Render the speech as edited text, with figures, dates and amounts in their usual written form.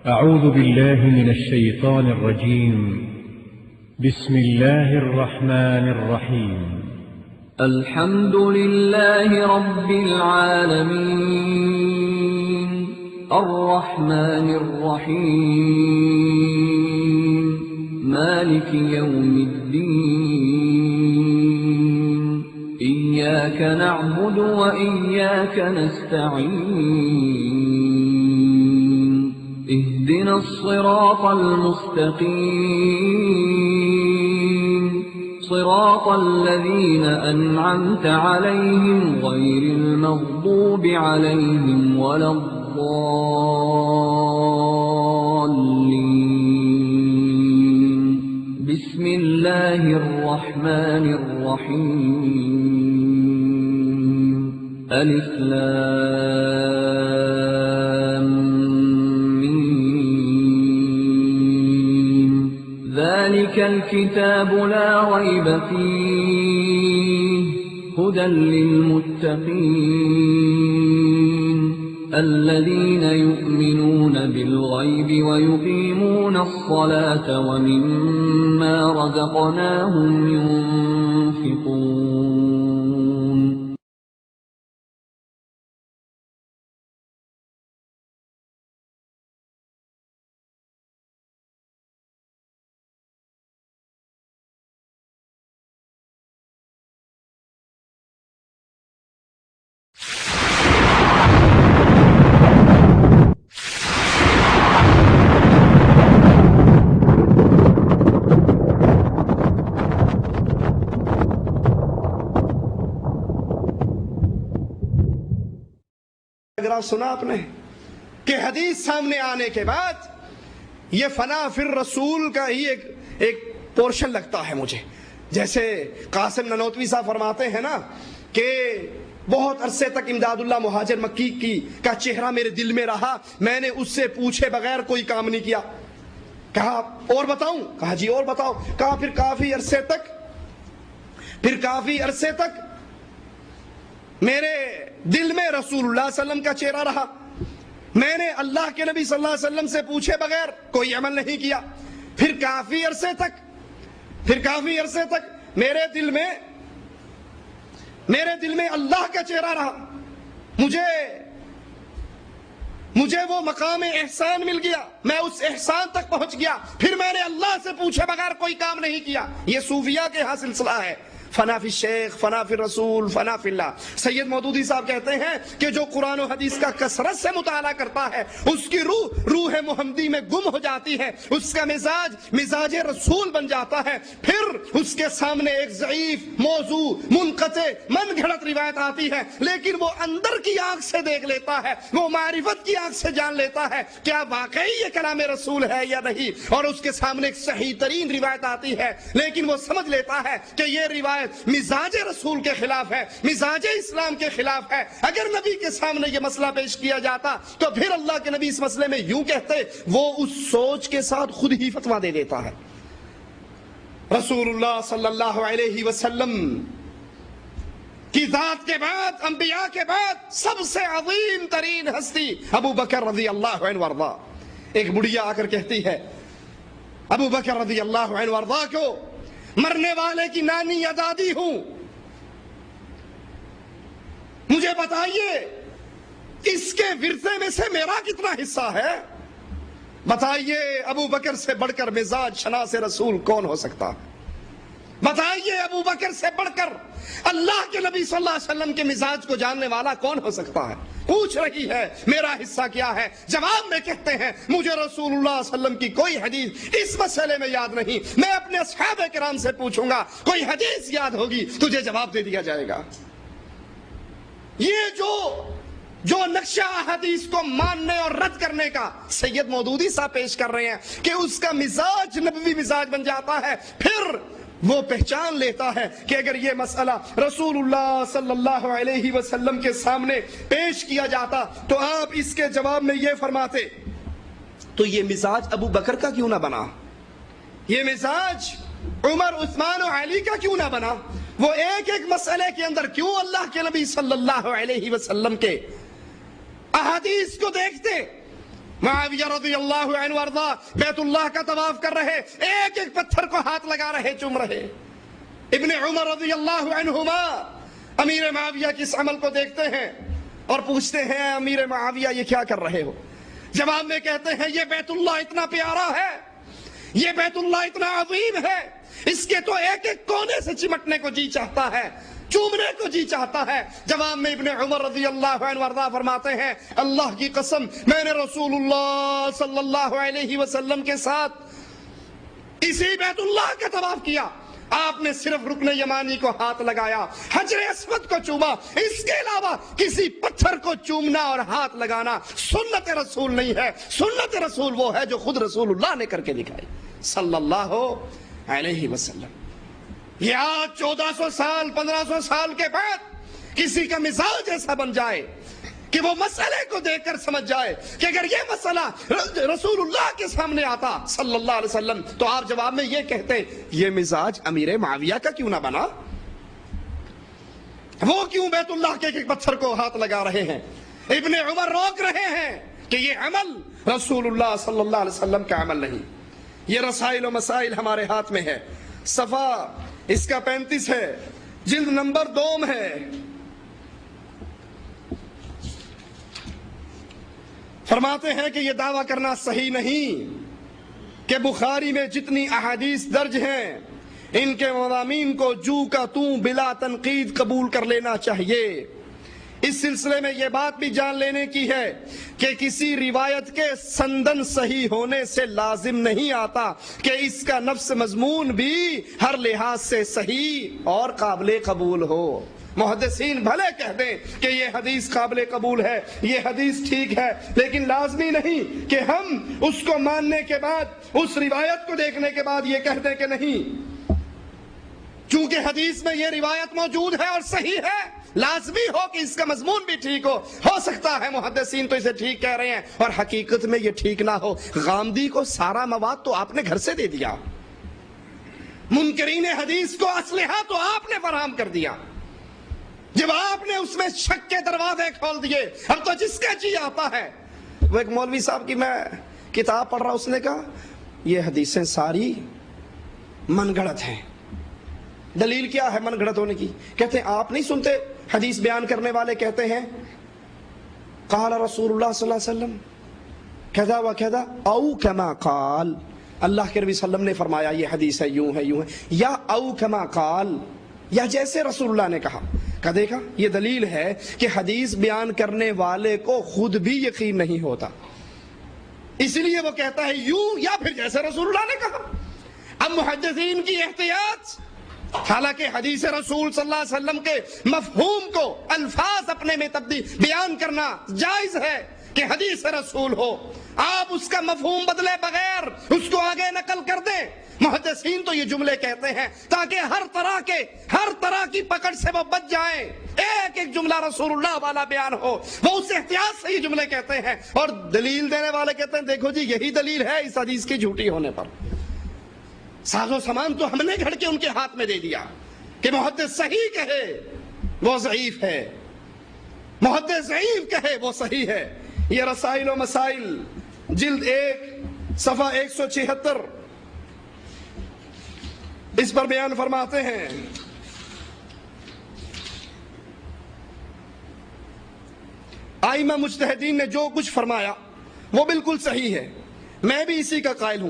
أعوذ بالله من الشيطان الرجيم. بسم الله الرحمن الرحيم. الحمد لله رب العالمين الرحمن الرحيم مالك يوم الدين إياك نعبد وإياك نستعين اهدنا الصراط المستقيم صراط الذين أنعمت عليهم غير المغضوب عليهم ولا الضالين. بسم الله الرحمن الرحيم. ألف لام ميم. ذلك الكتاب لا ريب فيه هدى للمتقين الذين يؤمنون بالغيب ويقيمون الصلاة ومما رزقناهم ينفقون. سنا آپ نے کہ حدیث سامنے آنے کے بعد یہ فنا فی الرسول کا ہی ایک پورشن لگتا ہے مجھے. جیسے قاسم ننوتوی صاحب فرماتے ہیں نا کہ بہت عرصے تک امداد اللہ مہاجر مکی کا چہرہ میرے دل میں رہا, میں نے اس سے پوچھے بغیر کوئی کام نہیں کیا. کہا اور بتاؤں؟ کہا جی اور بتاؤ. کہا پھر کافی عرصے تک میرے دل میں رسول اللہ صلی اللہ علیہ وسلم کا چہرہ رہا, میں نے اللہ کے نبی صلی اللہ علیہ وسلم سے پوچھے بغیر کوئی عمل نہیں کیا. پھر کافی عرصے تک میرے دل میں اللہ کا چہرہ رہا. مجھے وہ مقام احسان مل گیا, میں اس احسان تک پہنچ گیا, پھر میں نے اللہ سے پوچھے بغیر کوئی کام نہیں کیا. یہ صوفیہ کے ہاں سلسلہ ہے. فنا فی الشیخ, فنا فی الرسول, فنا فی اللہ. سید مودودی صاحب کہتے ہیں کہ جو قرآن و حدیث کا کثرت سے مطالعہ کرتا ہے اس کی روح محمدی میں گم ہو جاتی ہے, اس کا مزاج رسول بن جاتا ہے. پھر اس کے سامنے ایک ضعیف, موضوع, منقطع, من گھڑت روایت آتی ہے, لیکن وہ اندر کی آنکھ سے دیکھ لیتا ہے, وہ معرفت کی آنکھ سے جان لیتا ہے کیا واقعی یہ کلام رسول ہے یا نہیں. اور اس کے سامنے ایک صحیح ترین روایت آتی ہے, لیکن وہ سمجھ لیتا ہے کہ یہ روایت مزاج رسول کے خلاف ہے, مزاج اسلام کے خلاف ہے. اگر نبی کے سامنے یہ مسئلہ پیش کیا جاتا تو پھر اللہ کے نبی اس مسئلے میں یوں کہتے, وہ اس سوچ کے ساتھ خود ہی فتویٰ دے دیتا ہے. رسول اللہ صلی اللہ علیہ وسلم کی ذات کے بعد, انبیاء کے بعد سب سے عظیم ترین ہستی ابو بکر رضی اللہ عنہ وارضا. ایک بڑھیا آ کر کہتی ہے ابو بکر رضی اللہ عنہ وارضا کو مرنے والے کی نانی یا دادی ہوں, مجھے بتائیے اس کے ورثے میں سے میرا کتنا حصہ ہے؟ بتائیے ابو بکر سے بڑھ کر مزاج شناس رسول کون ہو سکتا ہے؟ بتائیے ابو بکر سے بڑھ کر اللہ کے نبی صلی اللہ علیہ وسلم کے مزاج کو جاننے والا کون ہو سکتا ہے؟ پوچھ رہی ہے میرا حصہ کیا ہے, جواب میں کہتے ہیں مجھے رسول اللہ صلی اللہ علیہ وسلم کی کوئی حدیث اس مسئلے میں یاد نہیں, میں اپنے اصحاب کرام سے پوچھوں گا, کوئی حدیث یاد ہوگی تجھے جواب دے دیا جائے گا. یہ جو نقشہ حدیث کو ماننے اور رد کرنے کا سید مودودی صاحب پیش کر رہے ہیں کہ اس کا مزاج نبوی مزاج بن جاتا ہے, پھر وہ پہچان لیتا ہے کہ اگر یہ مسئلہ رسول اللہ صلی اللہ علیہ وسلم کے سامنے پیش کیا جاتا تو آپ اس کے جواب میں یہ فرماتے, تو یہ مزاج ابو بکر کا کیوں نہ بنا, یہ مزاج عمر, عثمان و علی کا کیوں نہ بنا؟ وہ ایک ایک مسئلے کے اندر کیوں اللہ کے نبی صلی اللہ علیہ وسلم کے احادیث کو دیکھتے, معاویہ رضی اللہ عنہ وارضا بیت اللہ کا طواف کر رہے، ایک ایک پتھر کو ہاتھ لگا رہے، چوم رہے۔ ابن عمر رضی اللہ عنہما امیر معاویہ کے اس عمل کو دیکھتے ہیں اور پوچھتے ہیں امیر معاویہ یہ کیا کر رہے ہو؟ جواب میں کہتے ہیں یہ بیت اللہ اتنا پیارا ہے، یہ بیت اللہ اتنا عظیم ہے، اس کے تو ایک ایک کونے سے چمٹنے کو جی چاہتا ہے، چومنے کو جی چاہتا ہے۔ جواب میں ابن عمر رضی اللہ عنہ وارضا فرماتے ہیں اللہ کی قسم میں نے رسول اللہ صلی اللہ علیہ وسلم کے ساتھ اسی بیت اللہ کا طواف کیا، آپ نے صرف رکن یمانی کو ہاتھ لگایا، حجر اسود کو چوما، اس کے علاوہ کسی پتھر کو چومنا اور ہاتھ لگانا سنت رسول نہیں ہے۔ سنت رسول وہ ہے جو خود رسول اللہ نے کر کے دکھائی صلی اللہ علیہ وسلم۔ یہ آج 1400 سال 1500 سال کے بعد کسی کا مزاج ایسا بن جائے کہ وہ مسئلے کو دیکھ کر سمجھ جائے کہ اگر یہ مسئلہ رسول اللہ کے سامنے آتا صلی اللہ علیہ وسلم تو آپ جواب میں یہ کہتے یہ مزاج امیر معاویہ کا کیوں نہ بنا؟ وہ کیوں بیت اللہ کے ایک پتھر کو ہاتھ لگا رہے ہیں؟ ابن عمر روک رہے ہیں کہ یہ عمل رسول اللہ صلی اللہ علیہ وسلم کا عمل نہیں۔ یہ رسائل و مسائل ہمارے ہاتھ میں ہے، صفحہ اس کا 35 ہے، جلد نمبر 2 میں ہے۔ فرماتے ہیں کہ یہ دعویٰ کرنا صحیح نہیں کہ بخاری میں جتنی احادیث درج ہیں ان کے مضامین کو جو کا توں بلا تنقید قبول کر لینا چاہیے۔ اس سلسلے میں یہ بات بھی جان لینے کی ہے کہ کسی روایت کے سندن صحیح ہونے سے لازم نہیں آتا کہ اس کا نفس مضمون بھی ہر لحاظ سے صحیح اور قابل قبول ہو۔ محدثین بھلے کہہ دیں کہ یہ حدیث قابل قبول ہے، یہ حدیث ٹھیک ہے، لیکن لازمی نہیں کہ ہم اس کو ماننے کے بعد، اس روایت کو دیکھنے کے بعد یہ کہہ دیں کہ نہیں، چونکہ حدیث میں یہ روایت موجود ہے اور صحیح ہے، لازمی ہو کہ اس کا مضمون بھی ٹھیک ہو سکتا ہے محدثین تو اسے ٹھیک کہہ رہے ہیں اور حقیقت میں یہ ٹھیک نہ ہو۔ غامدی کو سارا مواد تو آپ نے گھر سے دے دیا، منکرین حدیث کو اسلحہ تو آپ نے فراہم کر دیا، جب آپ نے اس میں شک کے دروازے کھول دیے اب تو جس کا جی آتا ہے۔ وہ ایک مولوی صاحب کی میں کتاب پڑھ رہا، اس نے کہا یہ حدیثیں ساری من گھڑت ہیں۔ دلیل کیا ہے من گھڑت ہونے کی؟ کہتے ہیں آپ نہیں سنتے حدیث بیان کرنے والے کہتے ہیں قال رسول اللہ صلی اللہ علیہ وسلم کذا و کذا او کما قال، اللہ کے نبی صلی اللہ علیہ وسلم نے فرمایا یہ حدیث ہے، یوں ہے یوں ہے، یا او کما قال، یا جیسے رسول اللہ نے کہا۔ کہ دیکھا یہ دلیل ہے کہ حدیث بیان کرنے والے کو خود بھی یقین نہیں ہوتا، اس لیے وہ کہتا ہے یوں یا پھر جیسے رسول اللہ نے کہا۔ اب محدثین کی احتیاط، حالانکہ حدیث رسول صلی اللہ علیہ وسلم کے مفہوم کو الفاظ اپنے میں تبدیل بیان کرنا جائز ہے کہ حدیث رسول ہو، آپ اس کا مفہوم بدلے بغیر اس کو آگے نقل کر دیں۔ محدثین تو یہ جملے کہتے ہیں تاکہ ہر طرح کی پکڑ سے وہ بچ جائیں، ایک ایک جملہ رسول اللہ والا بیان ہو، وہ اس احتیاط سے یہ جملے کہتے ہیں، اور دلیل دینے والے کہتے ہیں دیکھو جی یہی دلیل ہے اس حدیث کی جھوٹی ہونے پر۔ ساز و سامان تو ہم نے گھڑ کے ان کے ہاتھ میں دے دیا کہ محدث صحیح کہے وہ ضعیف ہے، محدث ضعیف کہے وہ صحیح ہے۔ یہ رسائل و مسائل جلد 1 صفحہ 176 اس پر بیان فرماتے ہیں ائمہ مجتہدین نے جو کچھ فرمایا وہ بالکل صحیح ہے، میں بھی اسی کا قائل ہوں۔